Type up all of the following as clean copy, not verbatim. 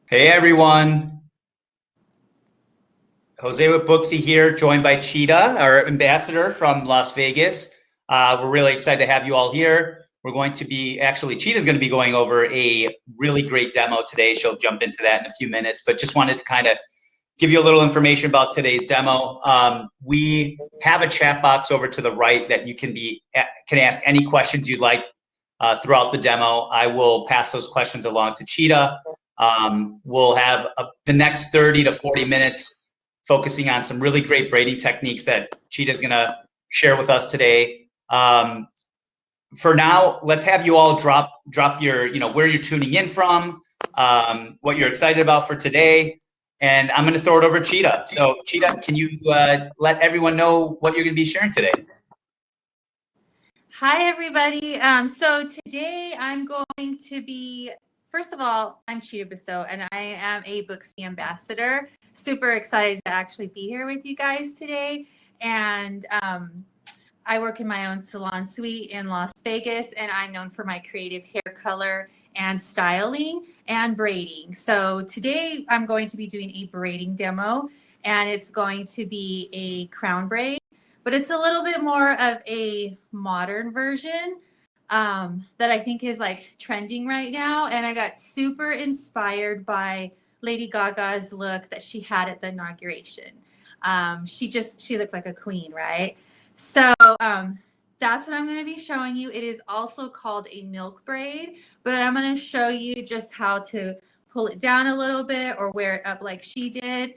Hey everyone, Jose with Booksy here, joined by Cheetah, our ambassador from Las Vegas. We're really excited to have you all here. We're going to be, actually, Cheetah's going to be going over a really great demo today. She'll jump into that in a few minutes, but just wanted to kind of give you a little information about today's demo. We have a chat box over to the right that you can ask any questions you'd like throughout the demo. I will pass those questions along to Cheetah. We'll have the next 30 to 40 minutes focusing on some really great braiding techniques that Cheetah's going to share with us today. For now, let's have you all drop your, where you're tuning in from, what you're excited about for today. And I'm going to throw it over to Cheetah. So Cheetah, can you let everyone know what you're going to be sharing today? Hi, everybody. So today I'm going to be, first of all, I'm Chita Beseau, and I am a Booksy ambassador. Super excited to actually be here with you guys today. And I work in my own salon suite in Las Vegas, and I'm known for my creative hair color and styling and braiding. So today I'm going to be doing a braiding demo, and it's going to be a crown braid. But it's a little bit more of a modern version that I think is like trending right now. And I got super inspired by Lady Gaga's look that she had at the inauguration. She looked like a queen, right? So that's what I'm going to be showing you. It is also called a milk braid, but I'm going to show you just how to pull it down a little bit or wear it up like she did.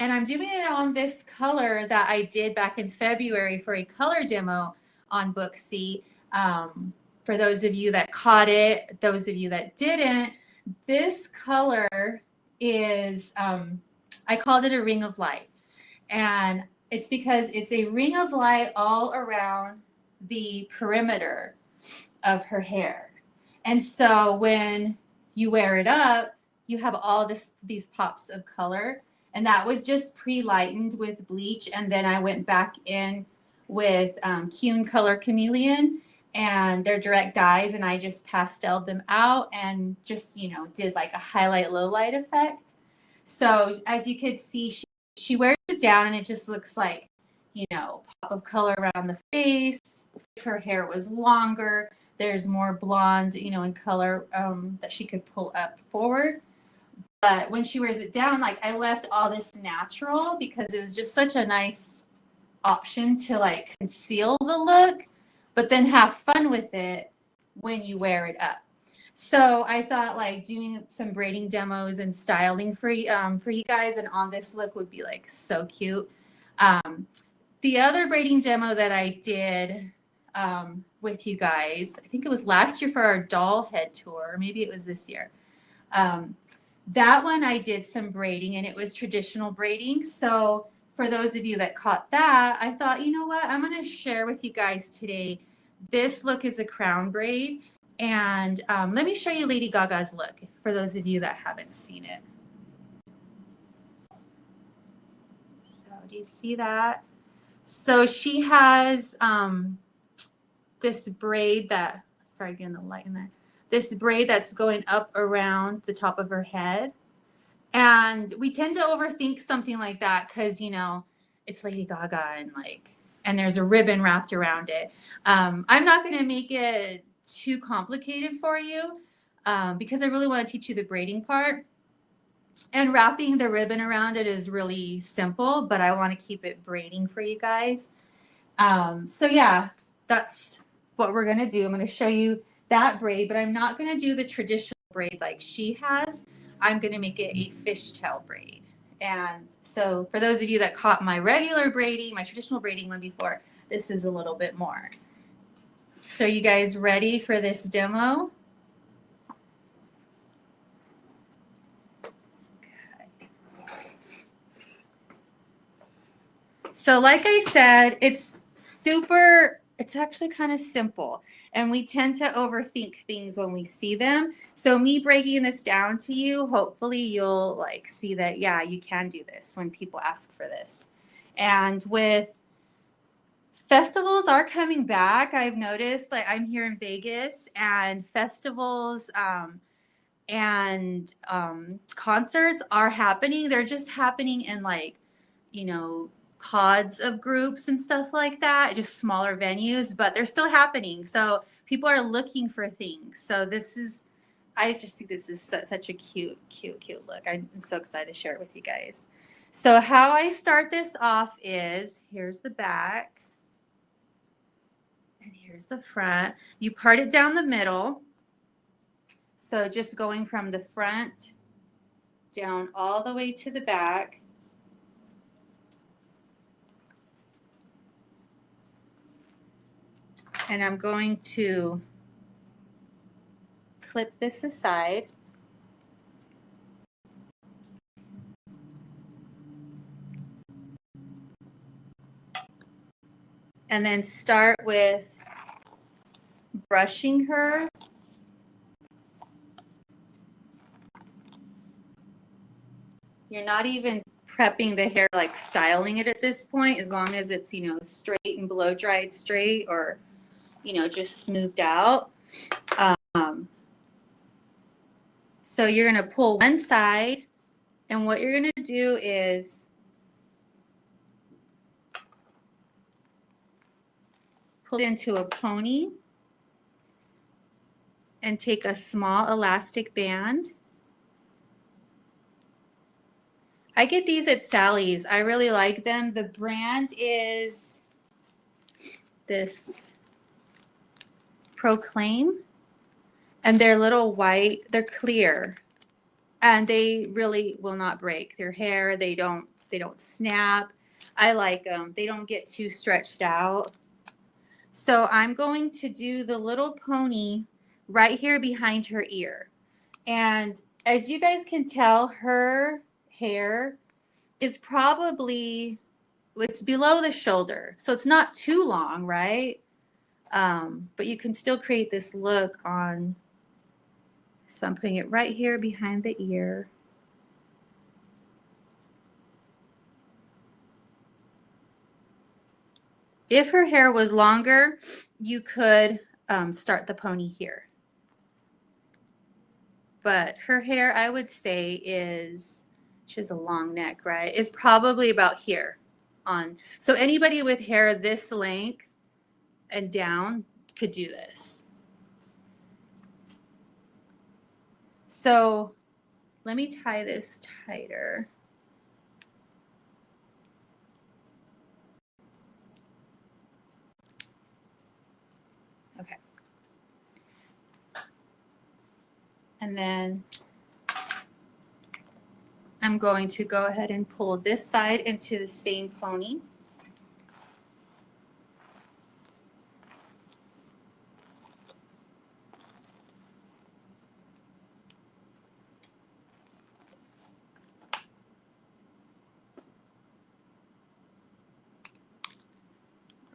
And I'm doing it on this color that I did back in February for a color demo on Booksy. For those of you that caught it, those of you that didn't, this color is, I called it a ring of light. And it's because it's a ring of light all around the perimeter of her hair. And so when you wear it up, you have all these pops of color. And that was just pre-lightened with bleach. And then I went back in with Kuhn Color Chameleon and their direct dyes. And I just pasteled them out and just, did like a highlight, low light effect. So as you could see, she wears it down and it just looks like, pop of color around the face. If her hair was longer, there's more blonde, in color that she could pull up forward. But when she wears it down, like I left all this natural because it was just such a nice option to like conceal the look, but then have fun with it when you wear it up. So I thought like doing some braiding demos and styling for you guys and on this look would be like so cute. The other braiding demo that I did with you guys, I think it was last year for our doll head tour, or maybe it was this year. That one I did some braiding and it was traditional braiding. So for those of you that caught that, I thought, you know what, I'm going to share with you guys today. This look is a crown braid. And let me show you Lady Gaga's look for those of you that haven't seen it. So do you see that? So she has this braid that, sorry, getting the light in there. This braid that's going up around the top of her head. And we tend to overthink something like that because, it's Lady Gaga and there's a ribbon wrapped around it. I'm not going to make it too complicated for you because I really want to teach you the braiding part. And wrapping the ribbon around it is really simple, but I want to keep it braiding for you guys. So yeah, that's what we're going to do. I'm going to show you that braid, but I'm not going to do the traditional braid like she has. I'm going to make it a fishtail braid. And so for those of you that caught my regular braiding, my traditional braiding one before, this is a little bit more. So are you guys ready for this demo? Okay. So like I said, it's actually kind of simple. And we tend to overthink things when we see them. So me breaking this down to you, hopefully you'll see that, yeah, you can do this when people ask for this. And with festivals are coming back, I've noticed, I'm here in Vegas and festivals and concerts are happening. They're just happening in like, you know, pods of groups and stuff like that, just smaller venues, but they're still happening. So people are looking for things. So this is, I just think this is such a cute look. I'm so excited to share it with you guys. So how I start this off is, here's the back and here's the front. You part it down the middle. So just going from the front down all the way to the back. And I'm going to clip this aside. And then start with brushing her. You're not even prepping the hair, like styling it at this point, as long as it's, you know, straight and blow dried straight, or, you know, just smoothed out. So you're going to pull one side, and what you're going to do is pull it into a pony and take a small elastic band. I get these at Sally's. I really like them. The brand is this Proclaim, and they're little white. They're clear, and they really will not break their hair. They don't snap. I like them. They don't get too stretched out. So I'm going to do the little pony right here behind her ear. And as you guys can tell, her hair is probably, it's below the shoulder. So it's not too long, right? But you can still create this look on. So I'm putting it right here behind the ear. If her hair was longer, you could start the pony here. But her hair, I would say, is, she has a long neck, right? Is probably about here on. So anybody with hair this length and down could do this. So let me tie this tighter. Okay. And then I'm going to go ahead and pull this side into the same pony.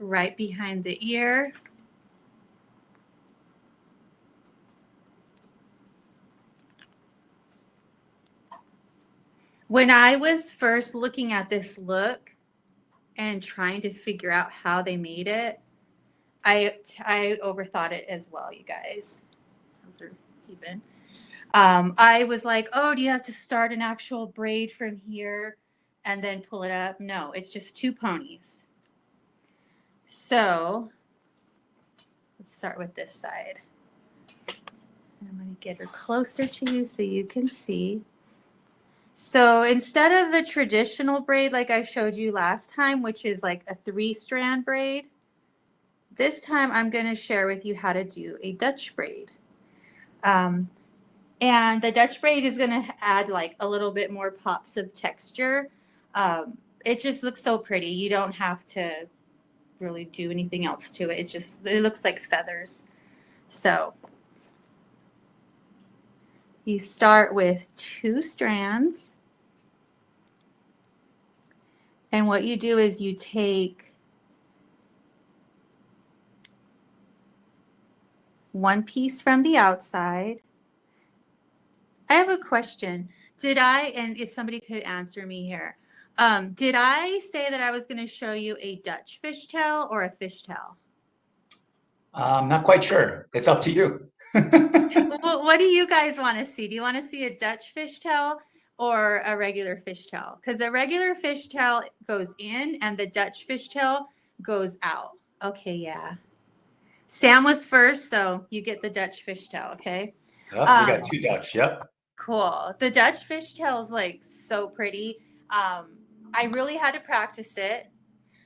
Right behind the ear. When I was first looking at this look and trying to figure out how they made it, I overthought it as well, you guys. Those are even. I was like, oh, do you have to start an actual braid from here and then pull it up? No, it's just two ponies. So let's start with this side. And I'm going to get her closer to you so you can see. So instead of the traditional braid like I showed you last time, which is like a 3-strand braid, this time I'm going to share with you how to do a Dutch braid. And the Dutch braid is going to add like a little bit more pops of texture. It just looks so pretty. You don't have to really do anything else to it. It looks like feathers. So you start with 2 strands. And what you do is you take one piece from the outside. I have a question. And if somebody could answer me here, did I say that I was going to show you a Dutch fishtail or a fishtail? I'm not quite sure. It's up to you. What do you guys want to see? Do you want to see a Dutch fishtail or a regular fishtail? Because a regular fishtail goes in and the Dutch fishtail goes out. Okay, yeah. Sam was first, so you get the Dutch fishtail, okay? Oh, we got two Dutch. Yep. Cool. The Dutch fishtail is like so pretty. I really had to practice it.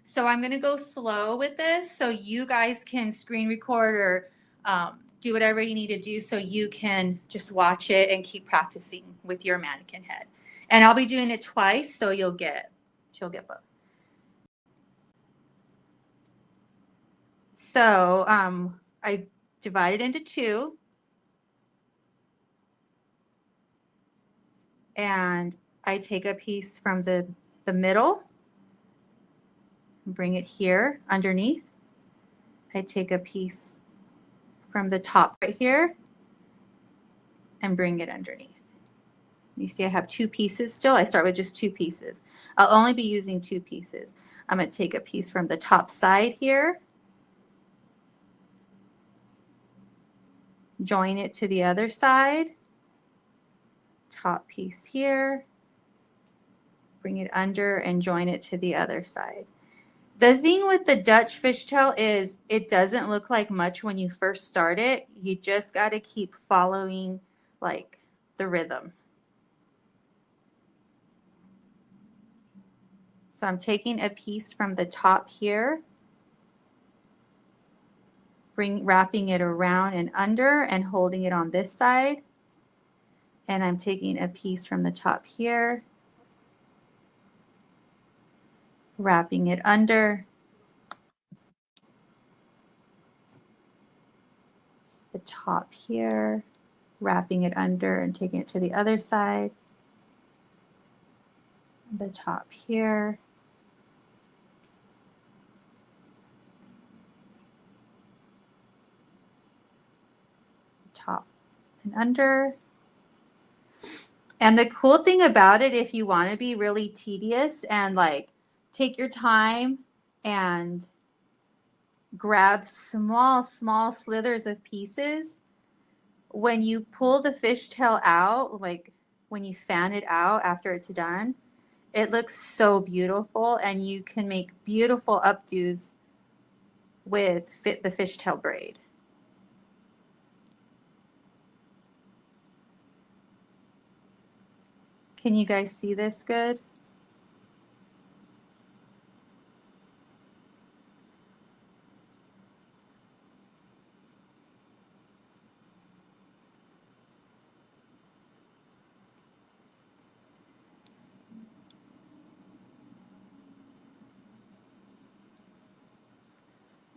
So I'm going to go slow with this so you guys can screen record or do whatever you need to do so you can just watch it and keep practicing with your mannequin head. And I'll be doing it twice so she'll get both. So I divided into two. And I take a piece from the middle, bring it here underneath. I take a piece from the top right here and bring it underneath. You see I have two pieces still. I start with just two pieces. I'll only be using two pieces. I'm going to take a piece from the top side here, join it to the other side, top piece here, bring it under and join it to the other side. The thing with the Dutch fishtail is it doesn't look like much when you first start it. You just got to keep following like the rhythm. So I'm taking a piece from the top here, wrapping it around and under and holding it on this side. And I'm taking a piece from the top here, wrapping it under, the top here, wrapping it under and taking it to the other side, the top here, top and under. And the cool thing about it, if you want to be really tedious and like take your time and grab small slithers of pieces, when you pull the fishtail out, like when you fan it out after it's done, it looks so beautiful and you can make beautiful updos with the fishtail braid. Can you guys see this good?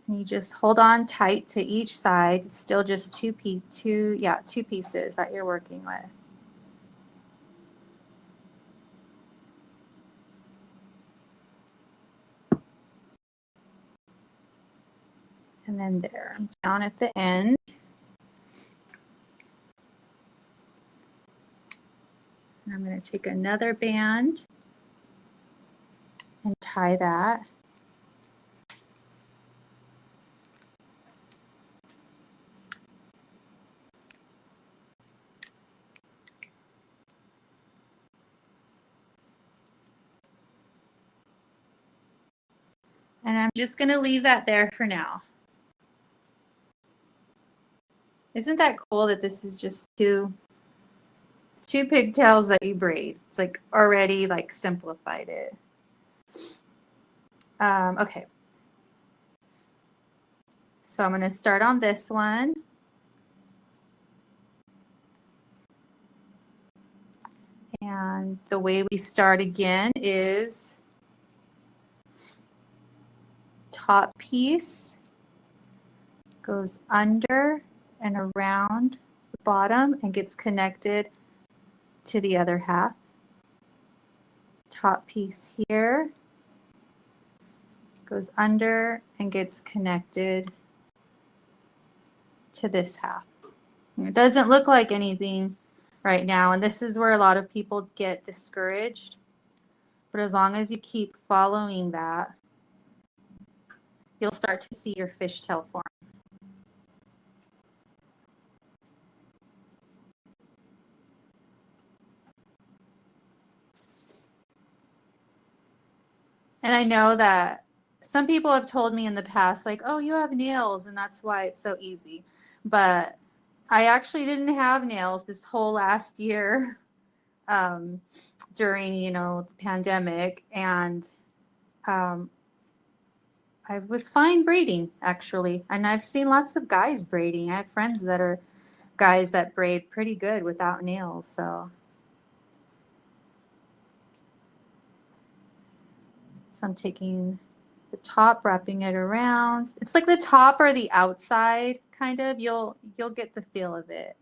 And you just hold on tight to each side. It's still just two pieces that you're working with. And then there, down at the end. And I'm going to take another band and tie that. And I'm just going to leave that there for now. Isn't that cool that this is just two pigtails that you braid? It's like already like simplified it. Okay. So I'm going to start on this one. And the way we start again is top piece goes under and around the bottom and gets connected to the other half. Top piece here goes under and gets connected to this half. It doesn't look like anything right now, and this is where a lot of people get discouraged. But as long as you keep following that, you'll start to see your fishtail form. And I know that some people have told me in the past, like, oh, you have nails and that's why it's so easy. But I actually didn't have nails this whole last year during, the pandemic. And um, I was fine braiding, actually. And I've seen lots of guys braiding. I have friends that are guys that braid pretty good without nails. So I'm taking the top, wrapping it around. It's like the top or the outside, kind of. You'll get the feel of it.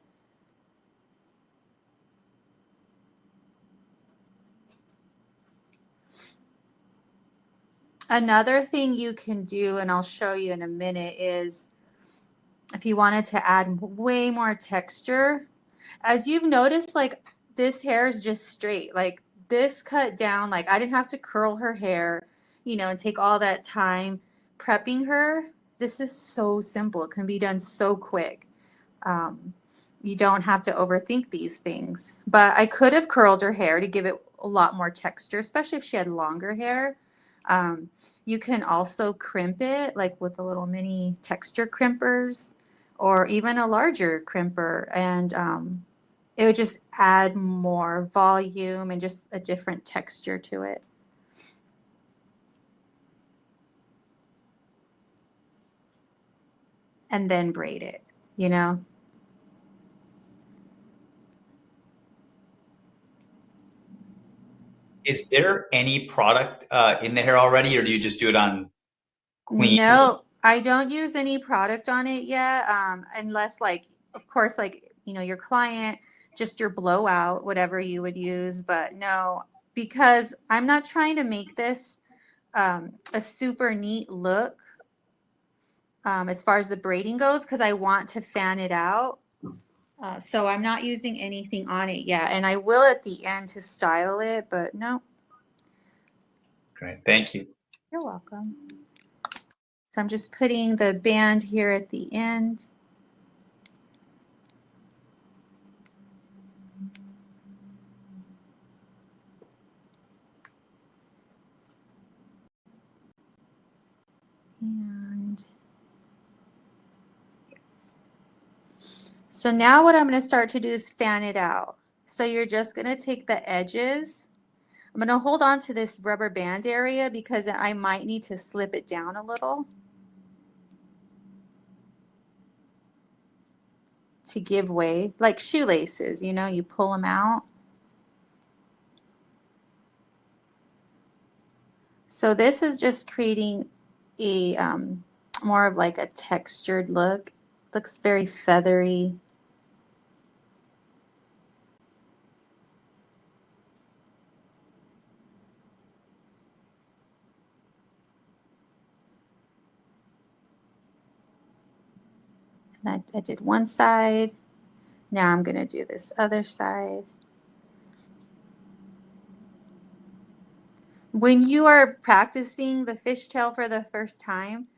Another thing you can do, and I'll show you in a minute, is if you wanted to add way more texture, as you've noticed, like this hair is just straight, like this cut down, like I didn't have to curl her hair, and take all that time prepping her. This is so simple. It can be done so quick. You don't have to overthink these things. But I could have curled her hair to give it a lot more texture, especially if she had longer hair. You can also crimp it, like with the little mini texture crimpers, or even a larger crimper, and it would just add more volume and just a different texture to it. And then braid it, Is there any product in the hair already, or do you just do it on clean? No, I don't use any product on it yet, unless like, of course, like, your client, just your blowout, whatever you would use. But no, because I'm not trying to make this a super neat look as far as the braiding goes, because I want to fan it out. So I'm not using anything on it yet, and I will at the end to style it, but no. Great, thank you. You're welcome. So I'm just putting the band here at the end. And so now what I'm going to start to do is fan it out. So you're just going to take the edges. I'm going to hold on to this rubber band area because I might need to slip it down a little to give way, like shoelaces, you pull them out. So this is just creating a more of like a textured look. Looks very feathery. And I did one side. Now I'm going to do this other side. When you are practicing the fishtail for the first time,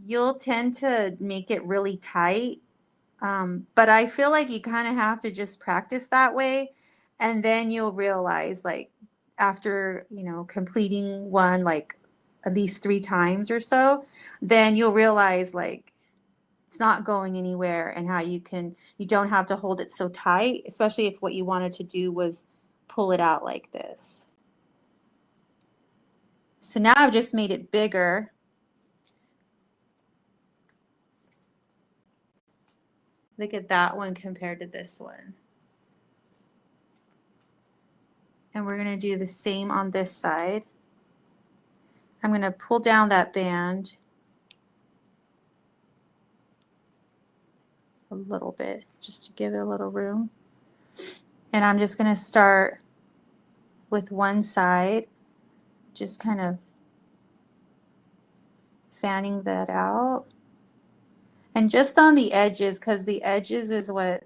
you'll tend to make it really tight. But I feel like you kind of have to just practice that way. And then you'll realize, like, after, completing one, like, at least 3 times or so, then you'll realize, like, it's not going anywhere, and how you don't have to hold it so tight, especially if what you wanted to do was pull it out like this. So now I've just made it bigger. Look at that one compared to this one. And we're going to do the same on this side. I'm going to pull down that band a little bit just to give it a little room. And I'm just going to start with one side, just kind of fanning that out. And just on the edges, because the edges is what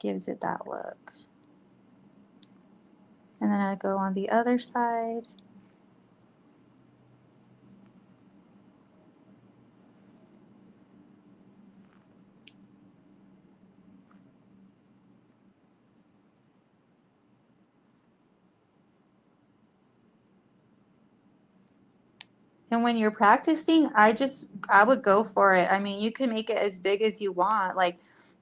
gives it that look. And then I go on the other side. And when you're practicing, I would go for it. I mean, you can make it as big as you want. Like,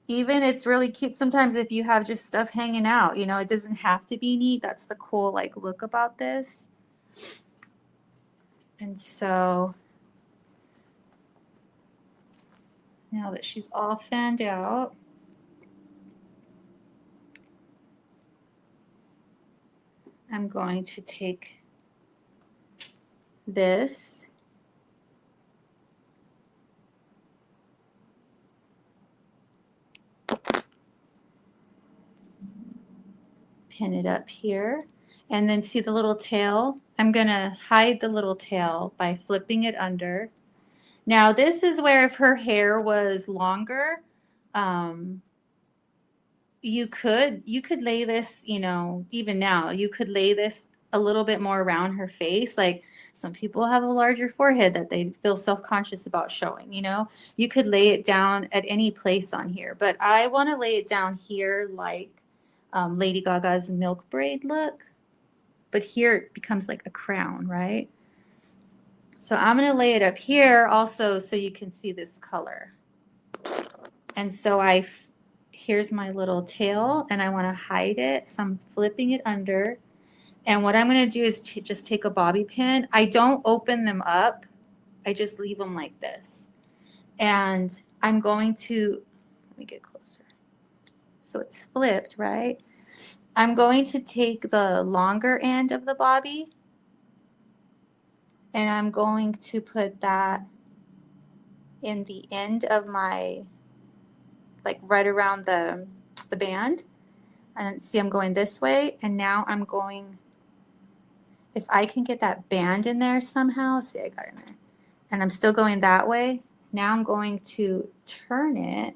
even it's really cute sometimes if you have just stuff hanging out, you know, it doesn't have to be neat. That's the cool, like, look about this. And so now that she's all fanned out, I'm going to take this pin it up here, and then see the little tail? I'm gonna hide the little tail by flipping it under. Now this is where if her hair was longer, you could lay this, you know, even now, you could lay this a little bit more around her face. Like some people have a larger forehead that they feel self-conscious about showing, you know. You could lay it down at any place on here, but I want to lay it down here like Lady Gaga's milk braid look, but here it becomes like a crown, right? So I'm going to lay it up here also so you can see this color. And so here's my little tail, and I want to hide it. So I'm flipping it under. And what I'm going to do is just take a bobby pin. I don't open them up. I just leave them like this. And I'm going to, let me get closer. So it's flipped, right? I'm going to take the longer end of the bobby, and I'm going to put that in the end of my, like right around the band. And see, I'm going this way, and now I'm going, if I can get that band in there somehow, see, I got it in there, and I'm still going that way. Now I'm going to turn it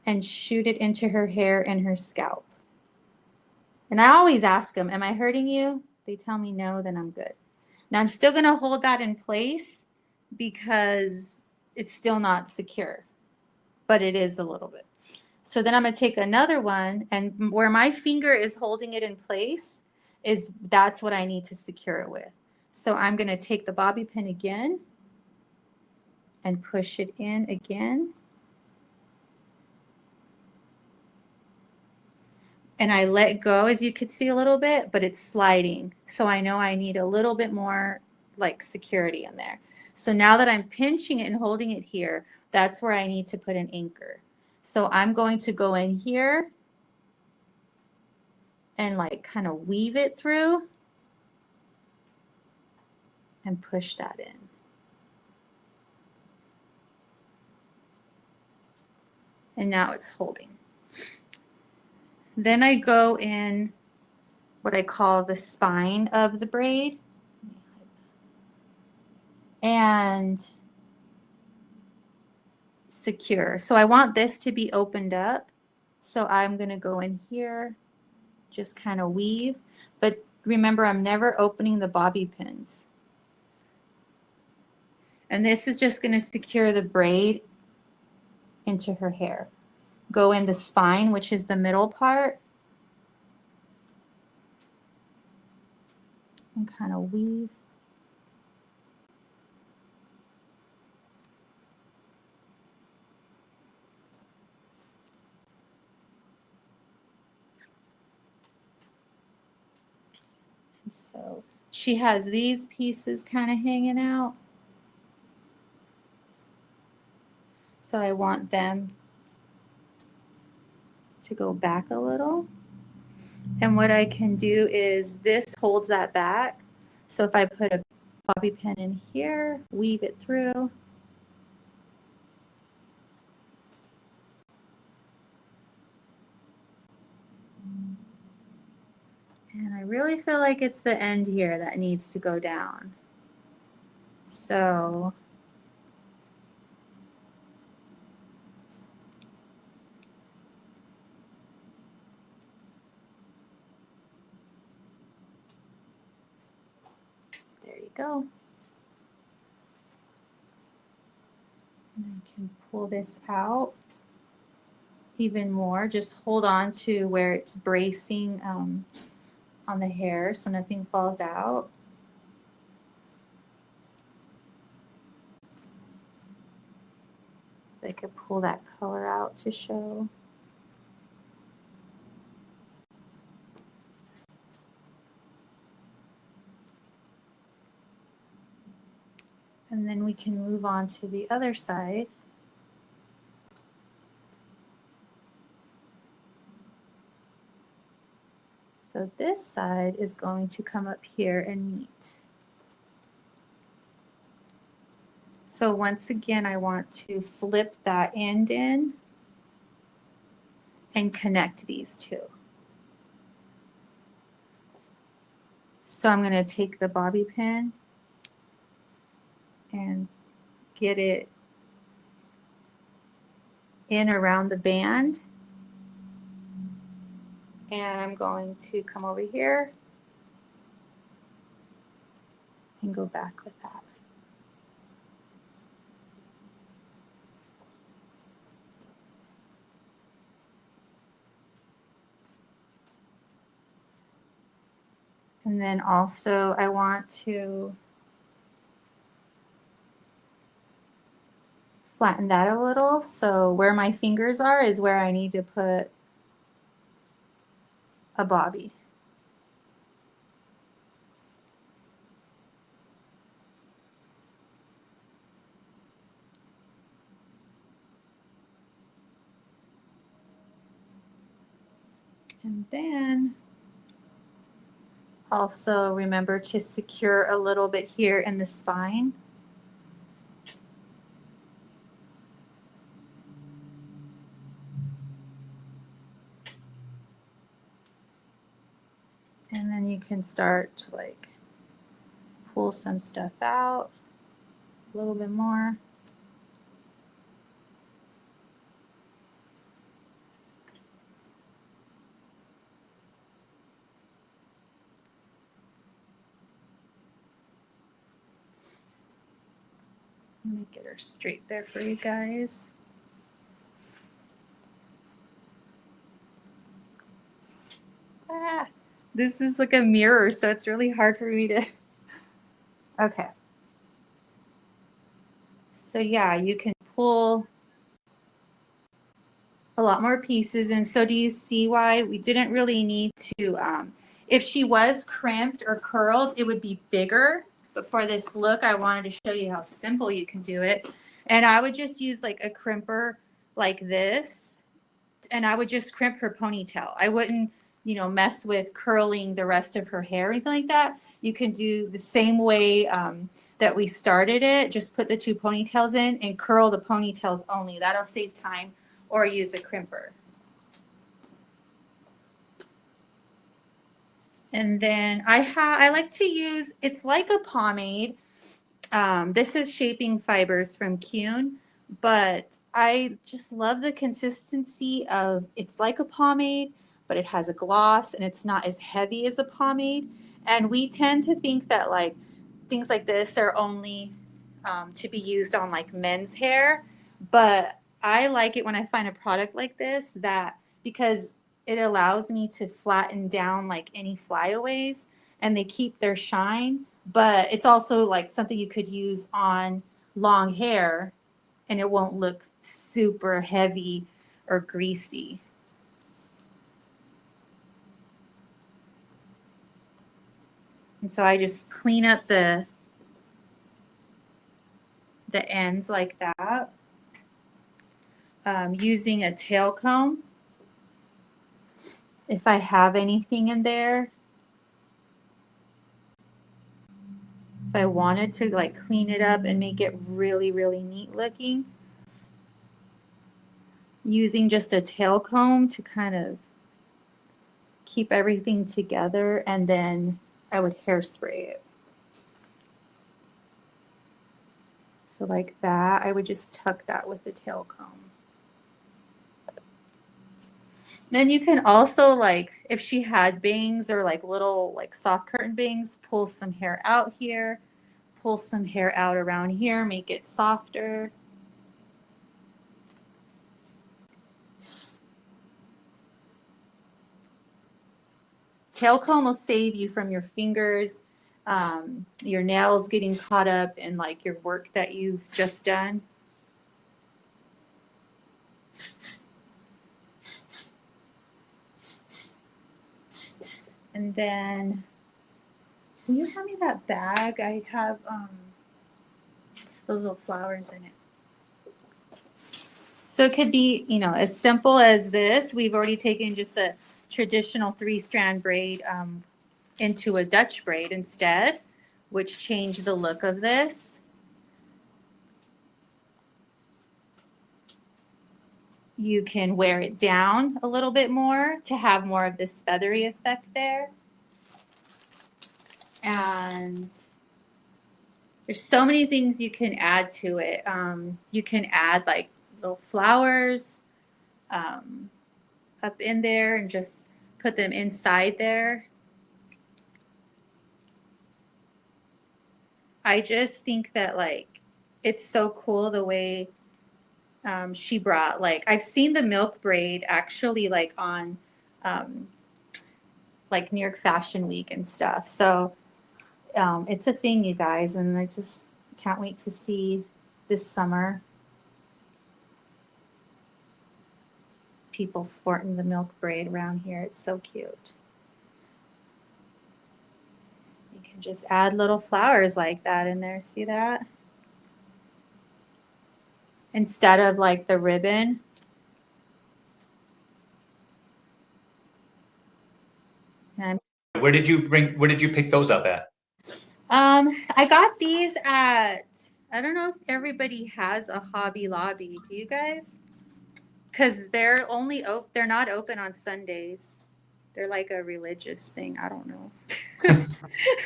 and shoot it into her hair and her scalp. And I always ask them, am I hurting you? They tell me no, then I'm good. Now I'm still going to hold that in place because it's still not secure, but it is a little bit. So then I'm going to take another one, and where my finger is holding it in place that's what I need to secure it with. So I'm going to take the bobby pin again and push it in again. And I let go, as you could see a little bit, but it's sliding. So I know I need a little bit more like security in there. So now that I'm pinching it and holding it here, that's where I need to put an anchor. So I'm going to go in here and like kind of weave it through and push that in. And now it's holding. Then I go in what I call the spine of the braid. And secure. So I want this to be opened up. So I'm going to go in here, just kind of weave. But remember, I'm never opening the bobby pins. And this is just going to secure the braid into her hair. Go in the spine, which is the middle part, and kind of weave. And so she has these pieces kind of hanging out. So I want them to go back a little. And what I can do is this holds that back. So if I put a bobby pin in here, weave it through. And I really feel like it's the end here that needs to go down. So there you go. And I can pull this out even more. Just hold on to where it's bracing on the hair so nothing falls out. I could pull that color out to show. And then we can move on to the other side. So this side is going to come up here and meet. So once again, I want to flip that end in and connect these two. So I'm going to take the bobby pin and get it in around the band. And I'm going to come over here and go back with that. And then also I want to flatten that a little. So where my fingers are is where I need to put a bobby. And then also remember to secure a little bit here in the spine. And then you can start to like pull some stuff out a little bit more. Let me get her straight there for you guys. Ah, this is like a mirror, so it's really hard for me to. Okay. So yeah, you can pull a lot more pieces. And so do you see why we didn't really need to, if she was crimped or curled, it would be bigger. But for this look, I wanted to show you how simple you can do it. And I would just use like a crimper like this, and I would just crimp her ponytail. I wouldn't, you know, mess with curling the rest of her hair or anything like that. You can do the same way that we started it. Just put the two ponytails in and curl the ponytails only. That'll save time, or use a crimper. And then I like to use, it's like a pomade. This is Shaping Fibers from Kuhn, but I just love the consistency of, it's like a pomade, but it has a gloss and it's not as heavy as a pomade. And we tend to think that like things like this are only to be used on like men's hair, but I like it when I find a product like this, that because it allows me to flatten down like any flyaways and they keep their shine, but it's also like something you could use on long hair and it won't look super heavy or greasy. And so I just clean up the ends like that, using a tail comb if I have anything in there. If I wanted to like clean it up and make it really, really neat looking, using just a tail comb to kind of keep everything together, and then I would hairspray it. So like that, I would just tuck that with the tail comb. Then you can also, like, if she had bangs or like little like soft curtain bangs, pull some hair out here, pull some hair out around here, make it softer. Tail comb will save you from your fingers, your nails getting caught up in like your work that you've just done. And then, can you hand me that bag? I have those little flowers in it. So it could be, you know, as simple as this. We've already taken just a traditional 3-strand braid into a Dutch braid instead, which changed the look of this. You can wear it down a little bit more to have more of this feathery effect there. And there's so many things you can add to it. You can add like little flowers up in there and just put them inside there. I just think that like it's so cool the way she brought, like, I've seen the milk braid actually like on like New York Fashion Week and stuff. So it's a thing, you guys, and I just can't wait to see this summer people sporting the milk braid around here. It's so cute. You can just add little flowers like that in there. See that? Instead of like the ribbon. And Where did you pick those up at? I got these at, I don't know if everybody has a Hobby Lobby. Do you guys? Because they're they're not open on Sundays. They're like a religious thing. I don't know.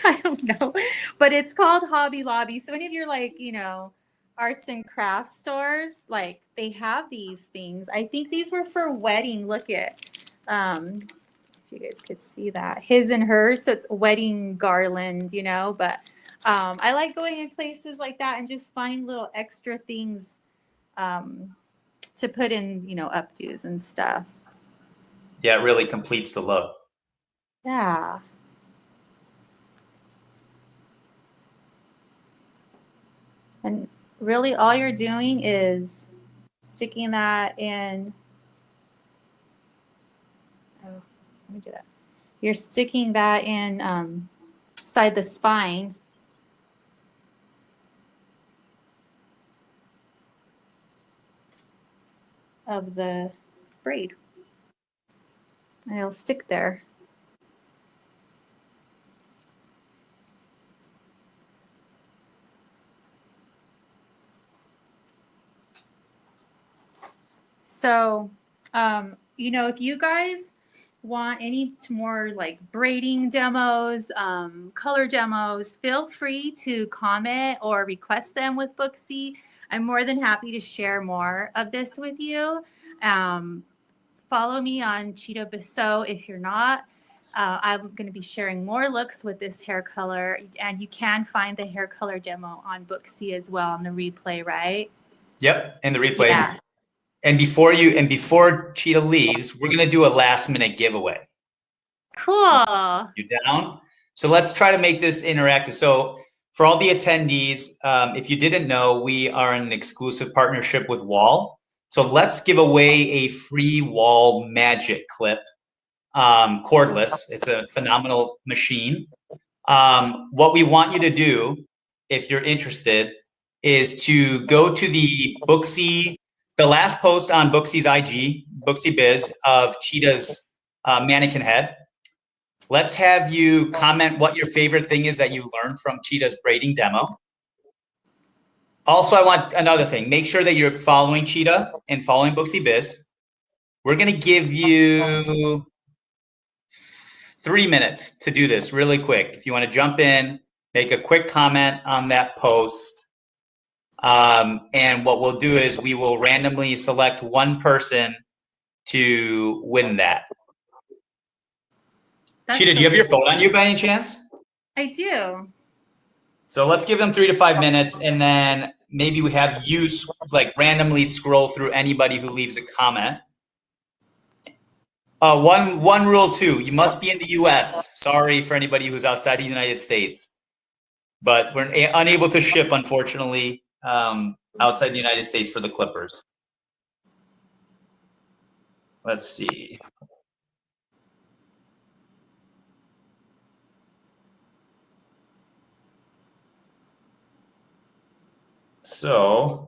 I don't know. But it's called Hobby Lobby. So any of your like, you know, arts and crafts stores, like they have these things. I think these were for wedding. Look at if you guys could see that. His and hers. So it's a wedding garland, you know, but I like going in places like that and just finding little extra things to put in, you know, updos and stuff. Yeah, it really completes the look. Yeah. And really all you're doing is sticking that in. Oh, let me do that. You're sticking that in inside the spine. Of the braid. And it'll stick there. So, you know, if you guys want any more like braiding demos, color demos, feel free to comment or request them with Booksy. I'm more than happy to share more of this with you. Follow me on Chita Beseau if you're not. I'm going to be sharing more looks with this hair color, and you can find the hair color demo on Booksy as well on the replay, right? Yep, and the replay. Yeah. And before Chita leaves, we're gonna do a last minute giveaway. Cool. You down? So let's try to make this interactive. So for all the attendees, if you didn't know, we are in an exclusive partnership with Wall. So let's give away a free Wall magic clip, cordless. It's a phenomenal machine. What we want you to do, if you're interested, is to go to the Booksy, the last post on Booksy's IG, Booksy Biz, of Cheetah's mannequin head. Let's have you comment what your favorite thing is that you learned from Cheetah's braiding demo. Also, I want another thing. Make sure that you're following Cheetah and following Booksy Biz. We're going to give you 3 minutes to do this really quick. If you want to jump in, make a quick comment on that post. And what we'll do is we will randomly select one person to win that. Cheetah, do you have your phone on you by any chance? I do. So let's give them 3 to 5 minutes, and then maybe we have you like randomly scroll through anybody who leaves a comment. One rule too, you must be in the US. Sorry for anybody who's outside the United States. But we're unable to ship, unfortunately, outside the United States for the clippers. Let's see. So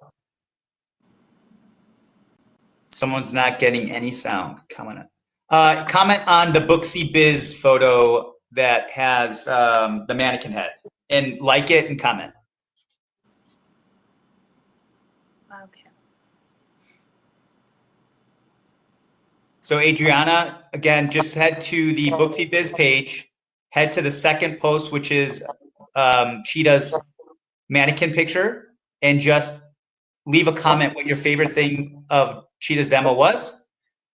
someone's not getting any sound. Comment on the Booksy Biz photo that has the mannequin head, and like it and comment. Okay. So Adriana, again, just head to the Booksy Biz page, head to the second post, which is Cheetah's mannequin picture, and just leave a comment what your favorite thing of Cheetah's demo was.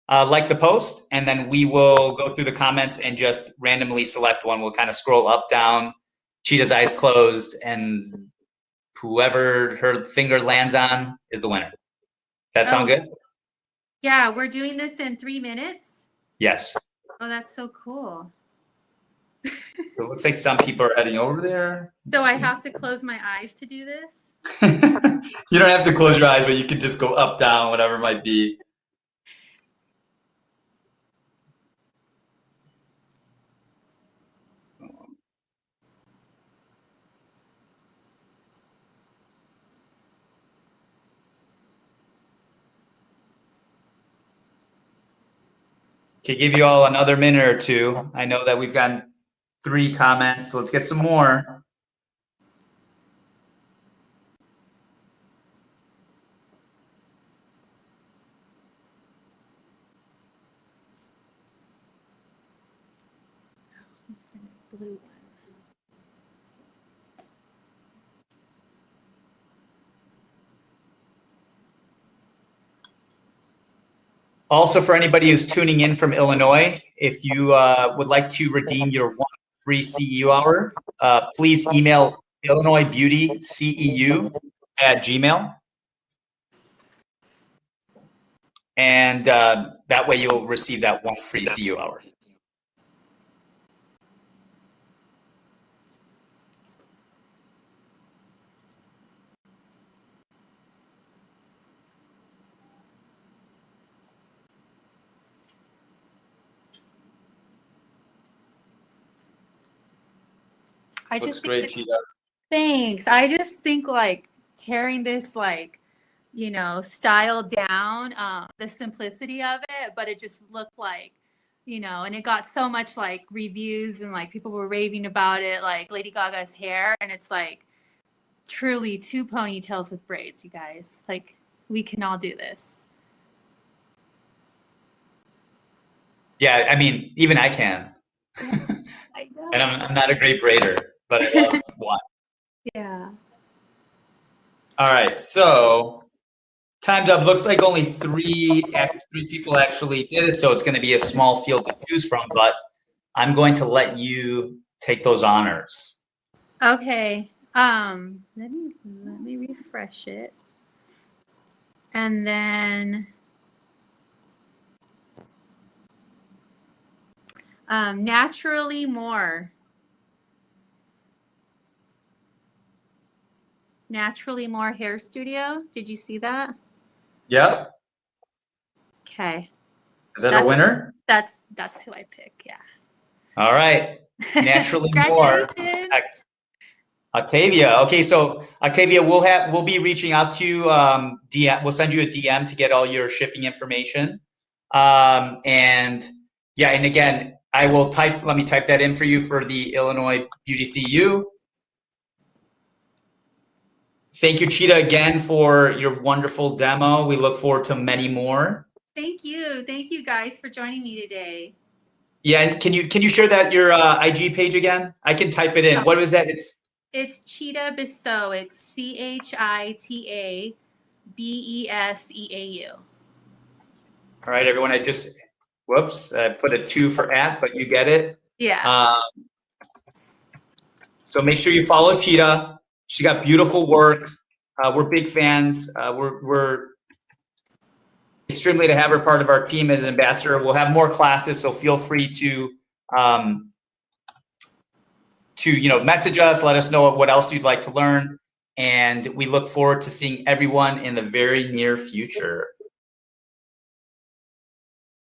Like the post, and then we will go through the comments and just randomly select one. We'll kind of scroll up, down, Cheetah's eyes closed, and whoever her finger lands on is the winner. That sound good? Yeah, we're doing this in 3 minutes? Yes. Oh, that's so cool. So it looks like some people are heading over there. So I have to close my eyes to do this? You don't have to close your eyes, but you can just go up, down, whatever it might be. Okay, give you all another minute or two. I know that we've gotten 3 comments, so let's get some more. Blue one. Also, for anybody who's tuning in from Illinois, if you would like to redeem your 1 free CEU hour, please email illinoisbeautyceu@gmail.com. And that way you'll receive that 1 free CEU hour. Looks great, Cheetah. Thanks. I just think like tearing this like, you know, style down, the simplicity of it, but it just looked like, you know, and it got so much like reviews and like people were raving about it, like Lady Gaga's hair, and it's like truly 2 ponytails with braids, you guys. Like we can all do this. Yeah, I mean, even I can. I know. And I'm not a great braider, but I love one. Yeah. All right, so time's up. Looks like only 3 people actually did it, so it's going to be a small field to choose from, but I'm going to let you take those honors. Okay. Let me refresh it. And then Naturally More. Naturally More Hair Studio. Did you see that? Yep. Okay. Is that a winner? That's who I pick. Yeah. All right. Naturally More. Octavia. Okay, so Octavia, we'll be reaching out to you. We'll send you a DM to get all your shipping information. And yeah, and again, let me type that in for you for the Illinois Beauty CU. Thank you, Cheetah, again for your wonderful demo. We look forward to many more. Thank you. Thank you guys for joining me today. Yeah, and can you share that your IG page again? I can type it in. What was that? It's Chita Beseau. It's ChitaBeseau. All right, everyone. I put a 2 for @ but you get it. Yeah. So make sure you follow Cheetah. She got beautiful work. We're big fans. We're extremely to have her part of our team as an ambassador. We'll have more classes, so feel free to message us, let us know what else you'd like to learn, and we look forward to seeing everyone in the very near future.